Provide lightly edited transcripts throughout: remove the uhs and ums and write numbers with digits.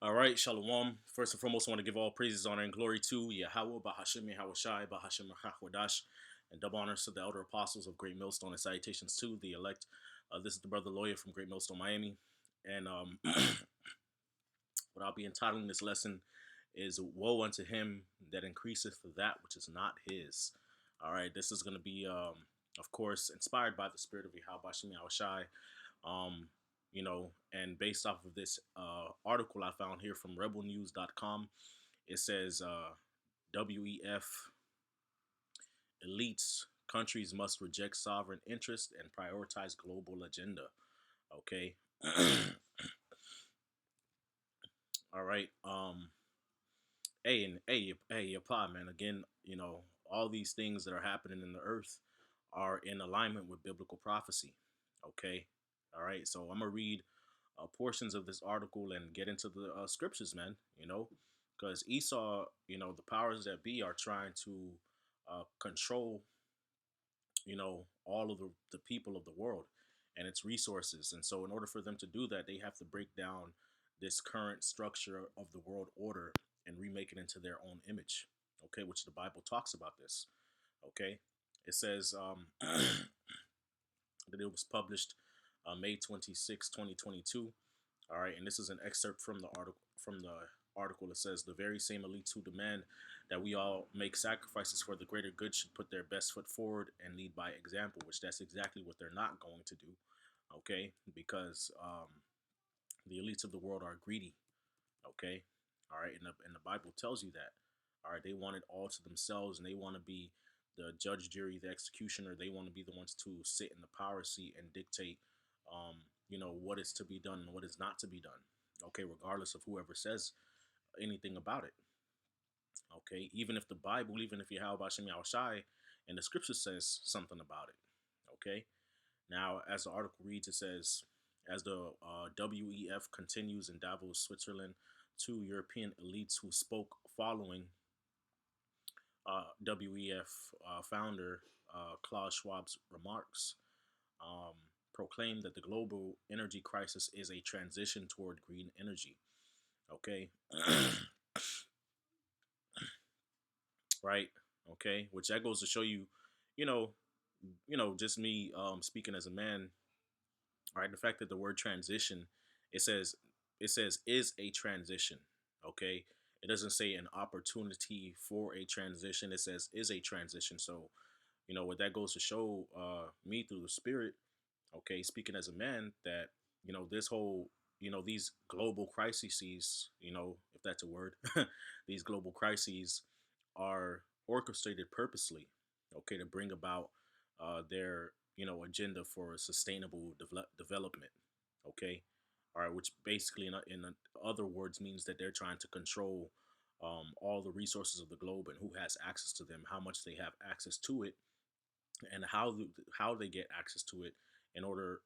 All right, Shalom. First and foremost, I want to give all praises, honor, and glory to Yahweh, Bahashim, Yahushai, Bahashim, Rahwadash, and double honors to the elder apostles of Great Millstone, and salutations to the elect. This is the brother lawyer from Great Millstone, Miami. And what I'll be entitling this lesson is Woe unto him that increaseth that which is not his. All right, this is going to be, of course, inspired by the spirit of Yahweh, Bahashim, Yahushai. Um, and based off of this article I found here from rebelnews.com, it says WEF elites countries must reject sovereign interest and prioritize global agenda. Okay. All right. Hey, apply, man. Again, all these things that are happening in the earth are in alignment with biblical prophecy. Okay. All right. So I'm gonna read portions of this article and get into the scriptures, man. Because Esau, the powers that be are trying to control, all of the people of the world and its resources. And so, in order for them to do that, they have to break down this current structure of the world order and remake it into their own image. Okay, which the Bible talks about this. Okay, it says that it was published May 26, 2022. All right, and this is an excerpt from the article. It says the very same elites who demand that we all make sacrifices for the greater good should put their best foot forward and lead by example, which that's exactly what they're not going to do. Okay, because the elites of the world are greedy. Okay, all right, and the Bible tells you that. All right, they want it all to themselves, and they want to be the judge, jury, the executioner. They want to be the ones to sit in the power seat and dictate, what is to be done and what is not to be done. Okay, regardless of whoever says anything about it. Okay, even if the Bible, even if Yahweh Shem Yahushai and the scripture says something about it. Okay, now as the article reads, it says, as the WEF continues in Davos, Switzerland, two European elites who spoke following WEF founder Klaus Schwab's remarks proclaimed that the global energy crisis is a transition toward green energy. Okay. Right. Okay. Which that goes to show you, you know, just me speaking as a man. All right. The fact that the word transition, it says is a transition. Okay. It doesn't say an opportunity for a transition. It says is a transition. So, what that goes to show me through the spirit, okay, speaking as a man, that, this whole, these global crises, if that's a word, these global crises are orchestrated purposely, okay, to bring about their, agenda for sustainable development, okay, all right, which basically, in other words, means that they're trying to control all the resources of the globe and who has access to them, how much they have access to it, and how they get access to it in order,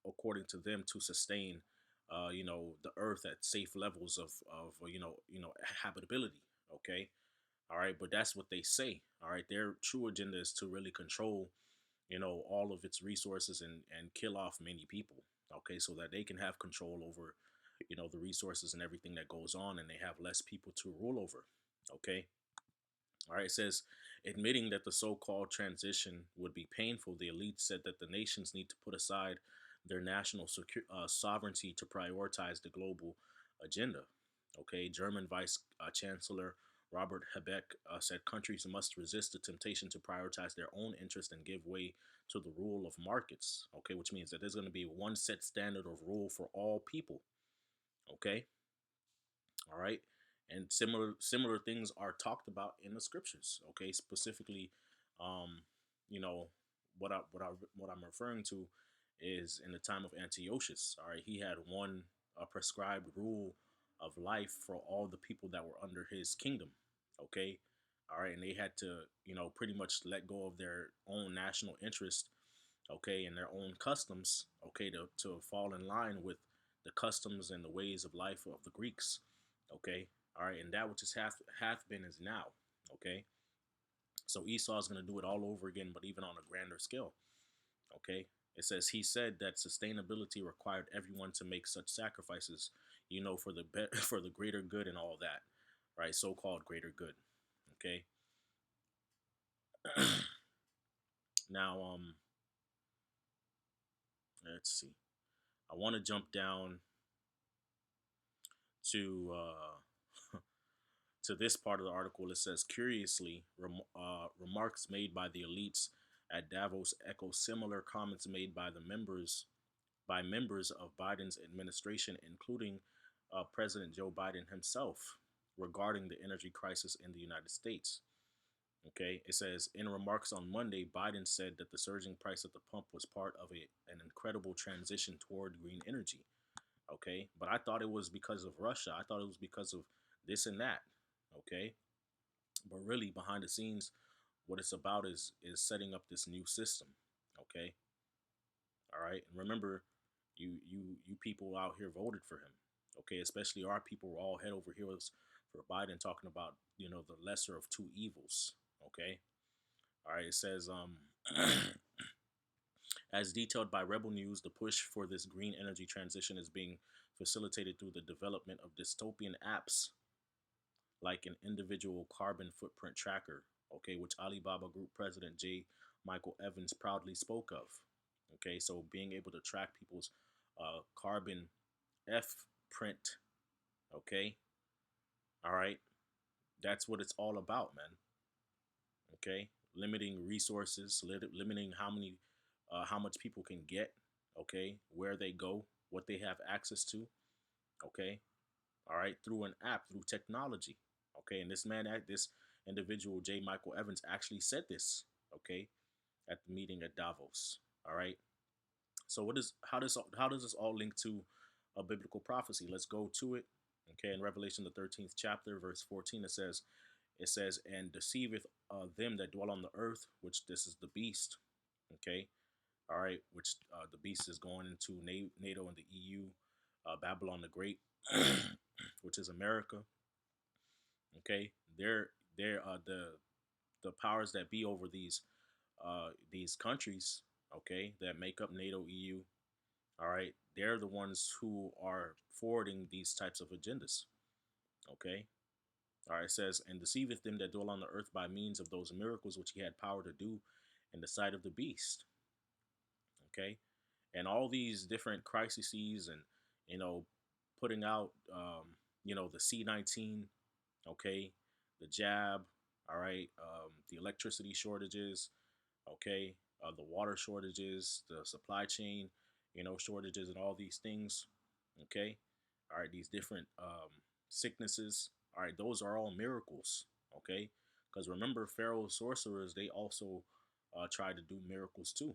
according to them, to sustain, the earth at safe levels of habitability. Okay, all right, but that's what they say. All right, their true agenda is to really control, all of its resources and kill off many people. Okay, so that they can have control over, the resources and everything that goes on, and they have less people to rule over. Okay, all right, it says, admitting that the so called transition would be painful, the elite said that the nations need to put aside their national sovereignty to prioritize the global agenda. Okay, German Vice Chancellor Robert Habeck said countries must resist the temptation to prioritize their own interest and give way to the rule of markets. Okay, which means that there's going to be one set standard of rule for all people. Okay, all right, and similar things are talked about in the scriptures. Okay, specifically, um you know what I'm referring to is in the time of Antiochus. All right, he had one prescribed rule of life for all the people that were under his kingdom. Okay, all right, and they had to, pretty much let go of their own national interest, okay, and their own customs, okay, to fall in line with the customs and the ways of life of the Greeks. Okay, all right, and that which is hath been is now. Okay, so Esau is going to do it all over again, but even on a grander scale. Okay, it says he said that sustainability required everyone to make such sacrifices. for the for the greater good and all that, right? So-called greater good. Okay. Now, let's see. I want to jump down to to this part of the article. It says, curiously, remarks made by the elites at Davos echo similar comments made by members of Biden's administration, including President Joe Biden himself, regarding the energy crisis in the United States. Okay, it says, in remarks on Monday, Biden said that the surging price at the pump was part of an incredible transition toward green energy. Okay, but I thought it was because of Russia. I thought it was because of this and that. Okay, but really behind the scenes, what it's about is setting up this new system. Okay, all right, and remember, you people out here voted for him. Okay, especially our people were all head over heels for Biden, talking about the lesser of two evils. Okay, all right. It says as detailed by Rebel News, the push for this green energy transition is being facilitated through the development of dystopian apps like an individual carbon footprint tracker, okay, which Alibaba Group President J. Michael Evans proudly spoke of. Okay, so being able to track people's carbon F print, okay, all right, that's what it's all about, man. Okay, limiting resources, limiting how much people can get, okay, where they go, what they have access to, okay, all right, through an app, through technology, okay. And this individual, J. Michael Evans, actually said this, okay, at the meeting at Davos, all right. So how does this all link to a biblical prophecy? Let's go to it. Okay, in Revelation the 13th chapter, verse 14, it says, and deceiveth them that dwell on the earth, which this is the beast. Okay, all right, which the beast is going into NATO and the EU, Babylon the Great, which is America. Okay, they're the powers that be over these countries. Okay, that make up NATO, EU. All right, they're the ones who are forwarding these types of agendas. Okay, all right, it says, and deceiveth them that dwell on the earth by means of those miracles which he had power to do in the sight of the beast. Okay, and all these different crises and you know putting out the C-19, okay, the jab, all right, the electricity shortages, okay, the water shortages, the supply chain, shortages, and all these things, okay, all right, these different sicknesses, all right, those are all miracles, okay, because remember, Pharaoh's sorcerers, they also tried to do miracles too,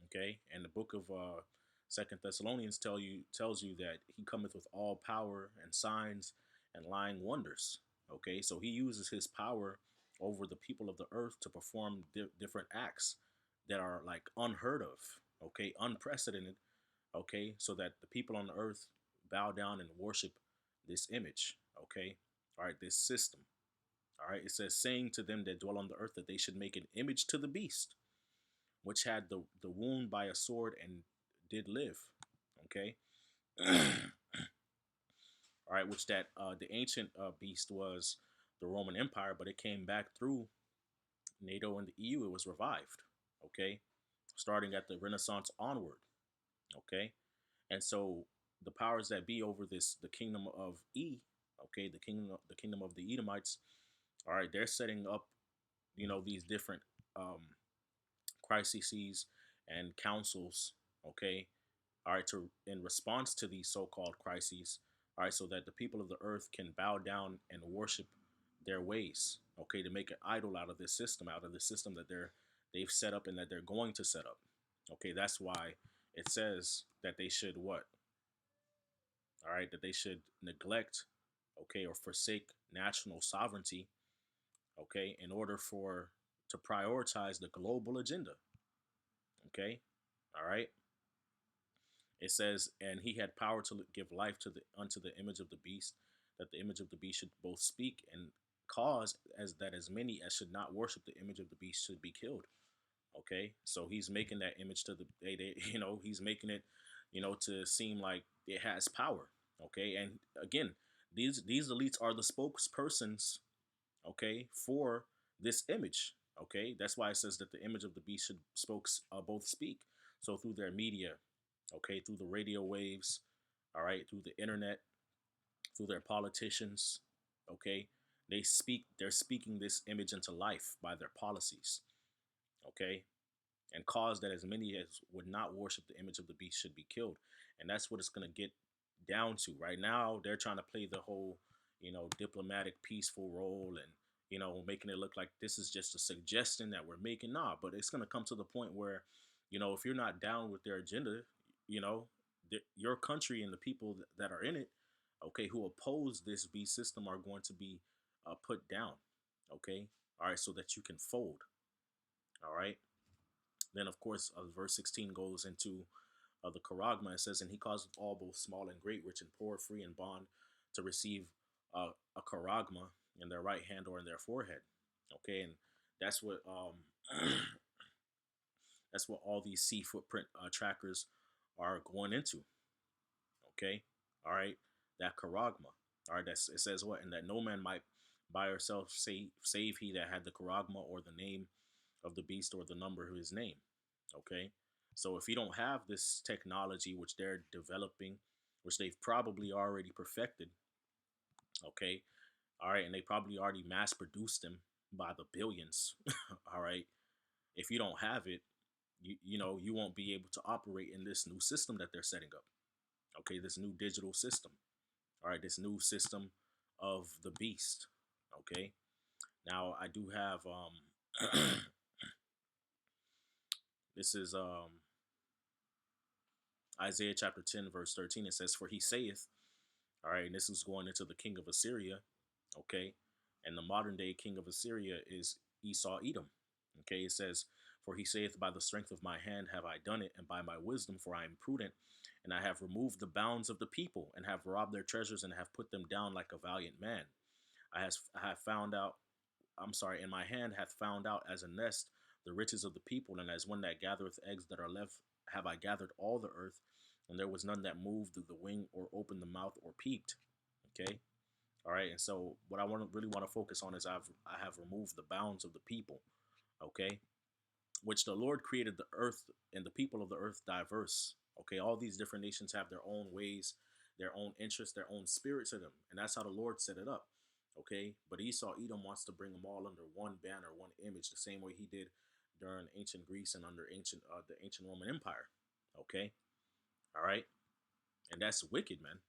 okay, and the book of Second Thessalonians tells you that he cometh with all power and signs and lying wonders. Okay, so he uses his power over the people of the earth to perform different acts that are like unheard of. Okay, unprecedented. Okay, so that the people on the earth bow down and worship this image. Okay, all right, this system. All right, it says, saying to them that dwell on the earth that they should make an image to the beast which had the wound by a sword and did live. Okay. All right, which that the ancient beast was the Roman Empire, but it came back through NATO and the EU. It was revived. Okay, starting at the Renaissance onward. Okay, and so the powers that be over the kingdom of okay, the kingdom of the Edomites. All right, they're setting up, these different crises and councils. Okay, all right, to in response to these so-called crises, all right, so that the people of the earth can bow down and worship their ways, okay, to make an idol out of the system that they've set up and that they're going to set up. Okay, that's why it says that they should what? All right, that they should neglect, okay, or forsake national sovereignty, okay, in order for to prioritize the global agenda. Okay, all right. It says, and he had power to give life to the unto the image of the beast, that the image of the beast should both speak and cause as that as many as should not worship the image of the beast should be killed. Okay, so he's making that image to the he's making it, to seem like it has power. Okay, and again, these elites are the spokespersons, okay, for this image. Okay, that's why it says that the image of the beast should spokes both speak. So through their media, okay, through the radio waves, all right, through the internet, through their politicians, okay, they're speaking this image into life by their policies, okay, and cause that as many as would not worship the image of the beast should be killed. And that's what it's going to get down to. Right now they're trying to play the whole, diplomatic peaceful role, and making it look like this is just a suggestion that we're making. Nah, but it's going to come to the point where, if you're not down with their agenda, you know your country and the people that are in it, okay, who oppose this beast system, are going to be put down, okay, all right, so that you can fold, all right. Then, of course, verse 16 goes into the charagma. It says, "And he caused all, both small and great, rich and poor, free and bond, to receive a charagma in their right hand or in their forehead." Okay, and that's what that's what all these sea footprint trackers are going into. Okay, all right, that charagma. All right, it says what, and that no man might buy or sell save he that had the charagma or the name of the beast or the number of his name. Okay, so if you don't have this technology which they're developing, which they've probably already perfected, okay, all right, and they probably already mass produced them by the billions, all right. If you don't have it, you won't be able to operate in this new system that they're setting up. Okay, this new digital system. All right, this new system of the beast. Okay, now I do have this is Isaiah chapter 10, verse 13. It says, "For he saith," all right, and this is going into the king of Assyria, okay, and the modern day king of Assyria is Esau Edom. Okay, it says, "For he saith, By the strength of my hand have I done it, and by my wisdom, for I am prudent, and I have removed the bounds of the people, and have robbed their treasures, and have put them down like a valiant man. I have found out, I'm sorry, and my hand hath found out as a nest the riches of the people, and as one that gathereth eggs that are left, have I gathered all the earth, and there was none that moved through the wing, or opened the mouth, or peeped." Okay, all right, and so what I really want to focus on is I have removed the bounds of the people. Okay, which the Lord created the earth and the people of the earth diverse. Okay, all these different nations have their own ways, their own interests, their own spirit to them, and that's how the Lord set it up. Okay, but Esau Edom wants to bring them all under one banner, one image, the same way he did during ancient Greece and under the ancient Roman Empire. Okay, all right, and that's wicked, man.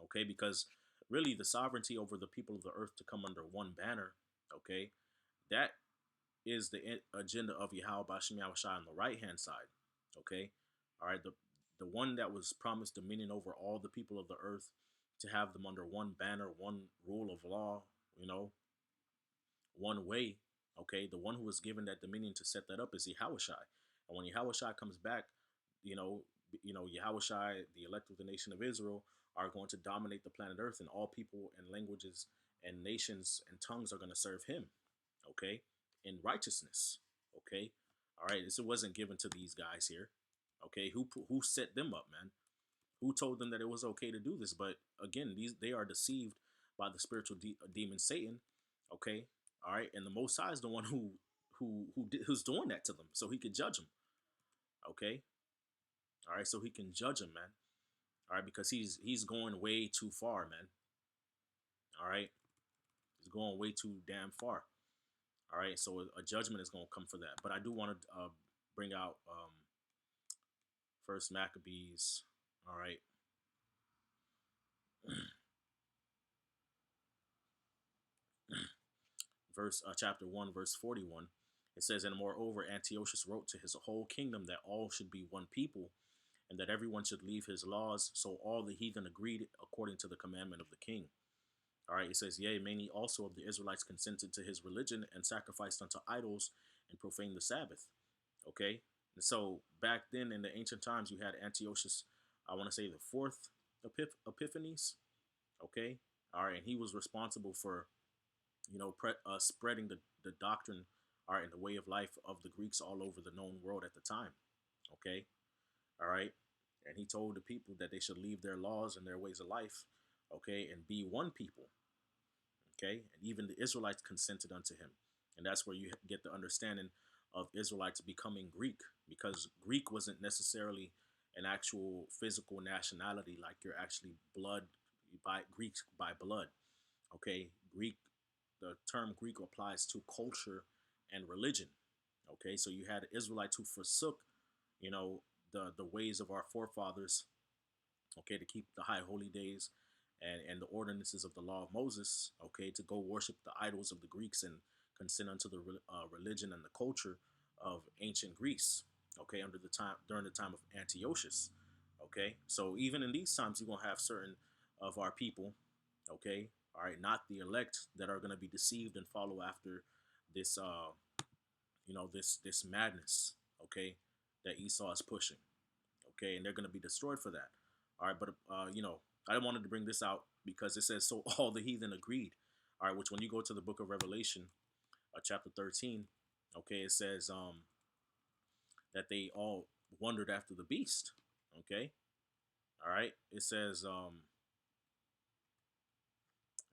Okay, because really the sovereignty over the people of the earth to come under one banner, okay, that is the agenda of Yahweh Bashim Yahushai on the right hand side. Okay, all right, the one that was promised dominion over all the people of the earth, to have them under one banner, one rule of law, you know, one way. Okay, the one who was given that dominion to set that up is Yahushai. And when Yahushai comes back, you know, Yahushai, the elect of the nation of Israel, are going to dominate the planet Earth, and all people and languages and nations and tongues are going to serve him. Okay, in righteousness. Okay, all right. This wasn't given to these guys here. Okay, who set them up, man? Who told them that it was okay to do this? But again, they are deceived by the spiritual demon Satan. Okay, all right, and the Most High is the one who's doing that to them, so he could judge them. Okay, all right, so he can judge them, man. All right, because he's going way too far, man. All right, he's going way too damn far. All right, so a judgment is going to come for that. But I do want to bring out First Maccabees. All right, verse chapter 1, verse 41. It says, "And moreover, Antiochus wrote to his whole kingdom that all should be one people, and that everyone should leave his laws. So all the heathen agreed according to the commandment of the king." All right, it says, "Yea, many also of the Israelites consented to his religion, and sacrificed unto idols, and profaned the Sabbath." Okay, and so back then in the ancient times, you had Antiochus, I want to say the fourth Epiphanes. Okay, all right, and he was responsible for spreading the doctrine, all right, and the way of life of the Greeks all over the known world at the time. Okay, all right, and he told the people that they should leave their laws and their ways of life, okay, and be one people, okay, and even the Israelites consented unto him, and that's where you get the understanding of Israelites becoming Greek, because Greek wasn't necessarily an actual physical nationality, like you're actually blood by Greeks by blood, okay. Greek, the term Greek applies to culture and religion, okay. So you had Israelites who forsook, you know, the ways of our forefathers, okay, to keep the high holy days and the ordinances of the law of Moses, okay, to go worship the idols of the Greeks and consent unto the religion and the culture of ancient Greece, okay, under the time during the time of Antiochus, okay. So even in these times, you're gonna have certain of our people, okay, all right, not the elect, that are gonna be deceived and follow after this, this madness, okay, that Esau is pushing, okay, and they're going to be destroyed for that. All right, but I wanted to bring this out because it says so all the heathen agreed. All right, which when you go to the book of Revelation, chapter 13, okay, it says that they all wondered after the beast. Okay, all right, it says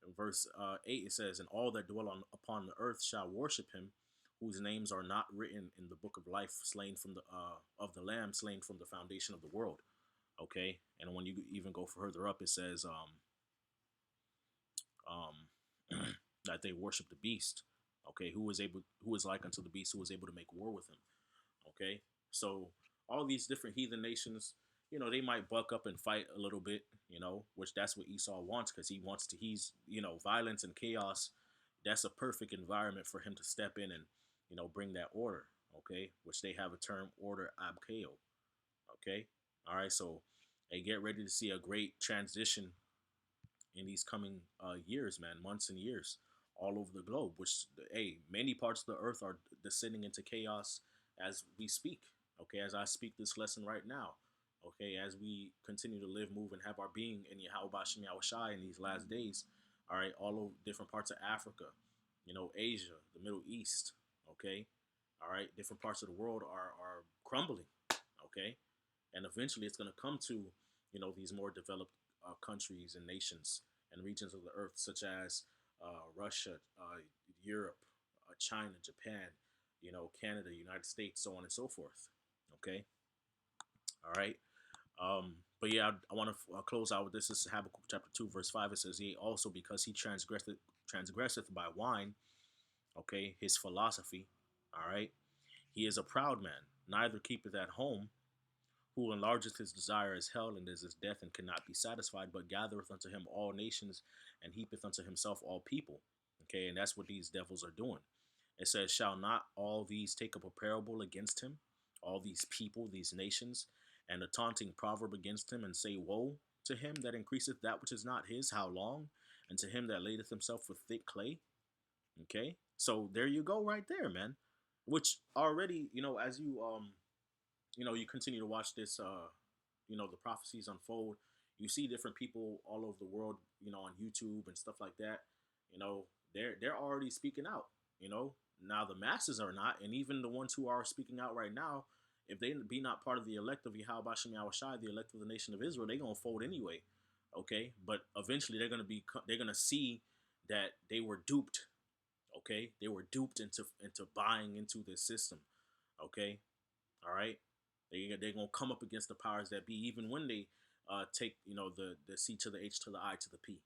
in verse 8, it says, "And all that dwell upon the earth shall worship him, whose names are not written in the book of life, slain from the of the Lamb, slain from the foundation of the world." Okay, and when you even go further up, it says that they worship the beast, okay, who is like unto the beast, who was able to make war with him, okay. So all these different heathen nations, they might buck up and fight a little bit, which that's what Esau wants, because he's violence and chaos. That's a perfect environment for him to step in and bring that order, okay, which they have a term, order abkeo, okay. All right, so they get ready to see a great transition in these coming years, man, months and years, all over the globe. Which, hey, many parts of the earth are descending into chaos as we speak. Okay, as I speak this lesson right now. Okay, as we continue to live, move, and have our being in Yahweh Shem Yahushai in these last days. All right, all over different parts of Africa, Asia, the Middle East. Okay, all right, different parts of the world are crumbling. Okay, and eventually it's going to come to these more developed countries and nations and regions of the earth, such as Russia, Europe, China, Japan, Canada, United States, so on and so forth. Okay, all right. But yeah, I want to close out with this. This is Habakkuk chapter 2, verse 5. It says, "Yea, also because he transgresseth by wine, okay, his philosophy, all right, he is a proud man, neither keepeth at home, who enlargeth his desire as hell, and is his death, and cannot be satisfied, but gathereth unto him all nations, and heapeth unto himself all people." Okay, and that's what these devils are doing. It says, "Shall not all these take up a parable against him, all these people, these nations, and a taunting proverb against him, and say, Woe to him that increaseth that which is not his, how long? And to him that ladeth himself with thick clay." Okay, so there you go, right there, man. Which already, as you continue to watch this, the prophecies unfold. You see different people all over the world, on YouTube and stuff like that. You know, they're already speaking out. Now the masses are not, and even the ones who are speaking out right now, if they be not part of the elect of Yahweh Bashem Yahushai, the elect of the nation of Israel, they're gonna fold anyway. Okay, but eventually they're gonna see that they were duped. Okay, they were duped into buying into this system. Okay, all right, they're gonna come up against the powers that be, even when they take the C to the H to the I to the P.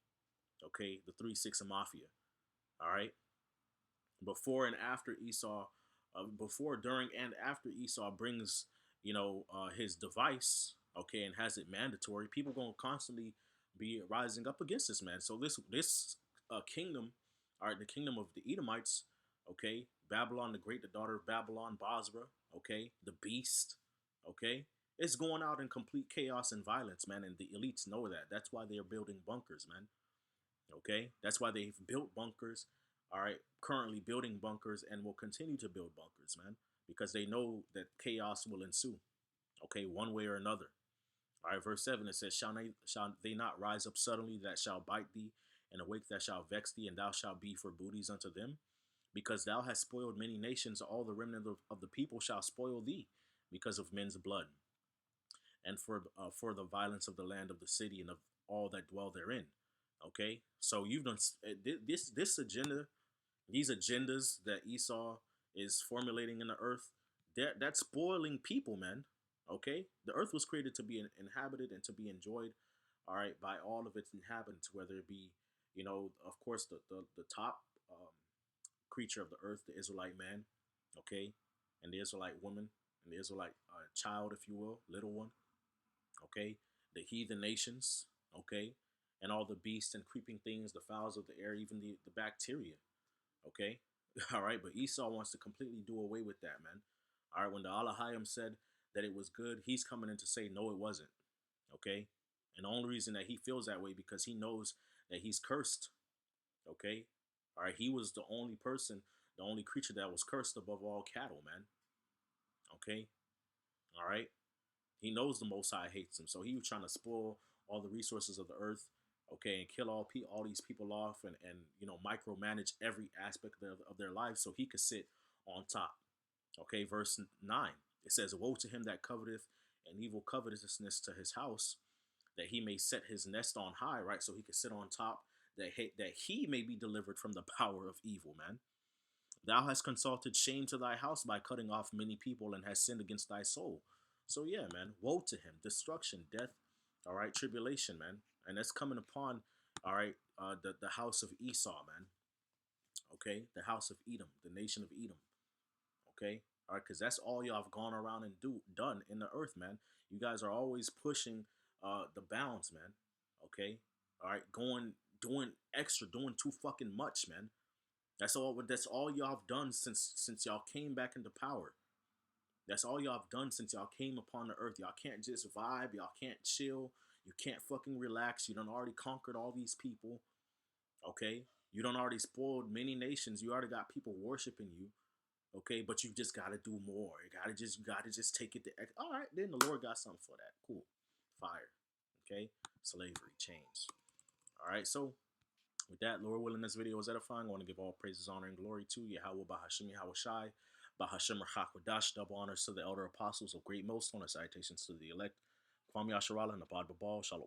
Okay, the 3-6 mafia. All right, before and after Esau, before, during, and after Esau brings his device, okay, and has it mandatory, people gonna constantly be rising up against this man. So this kingdom, all right, the kingdom of the Edomites, okay, Babylon the Great, the daughter of Babylon, Basra, okay, the beast, okay, it's going out in complete chaos and violence, man, and the elites know that. That's why they're building bunkers, man. Okay, that's why they've built bunkers. All right, currently building bunkers, and will continue to build bunkers, man, because they know that chaos will ensue. Okay, one way or another. All right, verse 7, it says, shall they not rise up suddenly that shall bite thee, and awake that shall vex thee, and thou shalt be for booties unto them? Because thou hast spoiled many nations, all the remnant of the people shall spoil thee, because of men's blood, and for the violence of the land of the city, and of all that dwell therein. Okay, so you've done this agenda, these agendas that Esau is formulating in the earth. That's spoiling people, man. Okay, the earth was created to be inhabited and to be enjoyed, all right, by all of its inhabitants, whether it be, of course, the top um, creature of the earth, the Israelite man, okay, and the Israelite woman, and the Israelite child, if you will, little one, okay, the heathen nations, okay, and all the beasts and creeping things, the fowls of the air, even the bacteria, okay, all right. But Esau wants to completely do away with that, man. All right, when the Alahayim said that it was good, he's coming in to say no, it wasn't, okay. And the only reason that he feels that way because he knows that he's cursed, okay. All right, he was the only person, the only creature that was cursed above all cattle, man, okay. All right. He knows the Most High hates him, so he was trying to spoil all the resources of the earth, okay, and kill all these people off, and micromanage every aspect of their life, so he could sit on top. Okay, verse 9, it says, "Woe to him that coveteth an evil covetousness to his house, that he may set his nest on high," right? So he could sit on top, that he may be delivered from the power of evil, man. Thou hast consulted shame to thy house by cutting off many people and hast sinned against thy soul. So yeah, man, woe to him, destruction, death, all right, tribulation, man, and that's coming upon, all right, the house of Esau, man, okay, the house of Edom, the nation of Edom, okay, all right, because that's all y'all have gone around and done in the earth, man. You guys are always pushing the bounds, man, okay, all right, doing extra, doing too fucking much, man. That's all y'all have done since y'all came back into power. That's all y'all have done since y'all came upon the earth. Y'all can't just vibe. Y'all can't chill. You can't fucking relax. You done already conquered all these people. Okay? You done already spoiled many nations. You already got people worshiping you. Okay? But you just gotta do more. You gotta just take it to all right, then the Lord got something for that. Cool. Fire. Okay? Slavery, chains. Alright, so with that, Lord willing, this video was edifying. I want to give all praises, honor, and glory to Yahweh Bahashim Yahweh Shai, Bahashim Rachakwadash, double honors to the elder apostles of great most honor, citations to the elect, Kwam Yasharala, and Abad Babal, Shalom.